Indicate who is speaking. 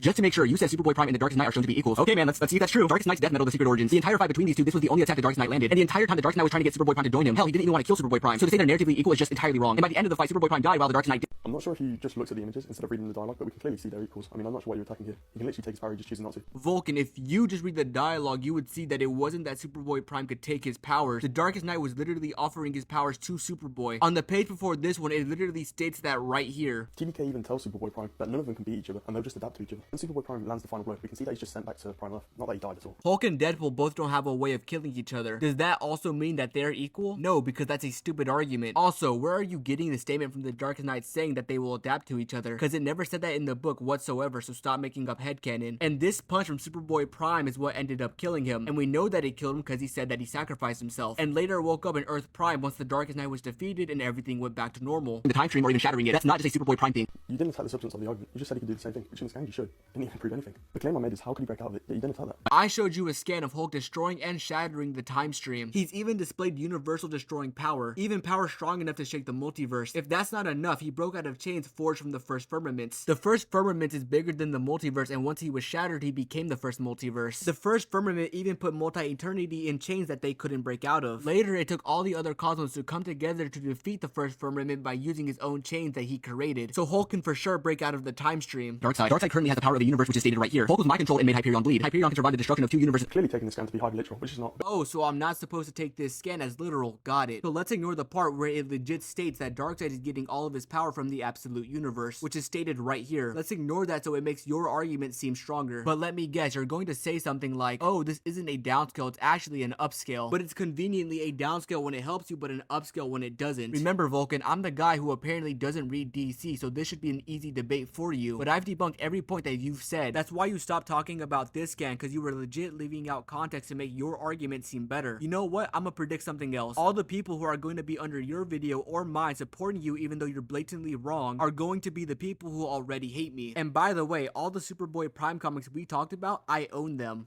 Speaker 1: Just to make sure, you said Superboy Prime and the Darkest Knight are shown to be equals. Okay, man, let's see if that's true. Darkest Knight's death metal, the secret origins. The entire fight between these two, this was the only attack the Darkest Knight landed. And the entire time the Darkest Knight was trying to get Superboy Prime to join him. Hell, he didn't even want to kill Superboy Prime. So to say they're narratively equal is just entirely wrong. And by the end of the fight, Superboy Prime died while the Darkest Knight did.
Speaker 2: I'm not sure if you just looked at the images instead of reading the dialogue, but we can clearly see they're equals. I mean, I'm not sure what you're attacking here. You can literally take his power, you're just choosing not to.
Speaker 3: Vulcan, if you just read the dialogue, you would see that it wasn't that Superboy Prime could take his powers. The Darkest Knight was literally offering his powers to Superboy. On the page before this one, it literally states that right here.
Speaker 2: TDK even tells Superboy Prime that none of them can beat each other, and they'll just adapt to each other. When Superboy Prime lands the final blow, we can see that he's just sent back to Prime Earth, not that he died at all.
Speaker 3: Hulk and Deadpool both don't have a way of killing each other. Does that also mean that they're equal? No, because that's a stupid argument. Also, where are you getting the statement from the Darkest Knight saying that they will adapt to each other? Because it never said that in the book whatsoever, so stop making up headcanon. And this punch from Superboy Prime is what ended up killing him. And we know that it killed him because he said that he sacrificed himself. And later woke up in Earth Prime once the Darkest Knight was defeated and everything went back to normal.
Speaker 1: The time stream or even shattering it. That's not just a Superboy Prime thing.
Speaker 2: You didn't attack the substance of the argument. You just said he could do the same thing, which in the scan you should. Didn't even prove anything. The claim I made is how could he break out of it, yet you didn't attack that.
Speaker 3: I showed you a scan of Hulk destroying and shattering the time stream. He's even displayed universal destroying power, even power strong enough to shake the multiverse. If that's not enough, he broke out of chains forged from the first firmaments. The first firmament is bigger than the multiverse, and once he was shattered, he became the first multiverse. The first firmament even put multi-eternity in chains that they couldn't break out of. Later, it took all the other cosmos to come together to defeat the first firmament by using his own chains that he created. So Hulk can for sure break out of the time stream.
Speaker 1: Darkseid currently has the power of the universe, which is stated right here. Hulk was mind control and made Hyperion bleed. Hyperion can survive the destruction of two universes.
Speaker 2: Clearly taking the scan to be highly literal, which is not.
Speaker 3: Oh, so I'm not supposed to take this scan as literal. Got it. So let's ignore the part where it legit states that Darkseid is getting all of his power from the absolute universe, which is stated right here. Let's ignore that so it makes your argument seem stronger. But let me guess, you're going to say something like, oh, this isn't a downscale, it's actually an upscale. But it's conveniently a downscale when it helps you, but an upscale when it doesn't. Remember, Vulcan, I'm the guy who apparently doesn't read DC, so this should be an easy debate for you. But I've debunked every point that you've said. That's why you stopped talking about this scan, because you were legit leaving out context to make your argument seem better. You know what? I'm gonna predict something else. All the people who are going to be under your video or mine supporting you even though you're blatantly wrong are going to be the people who already hate me. And by the way, all the Superboy Prime comics we talked about, I own them.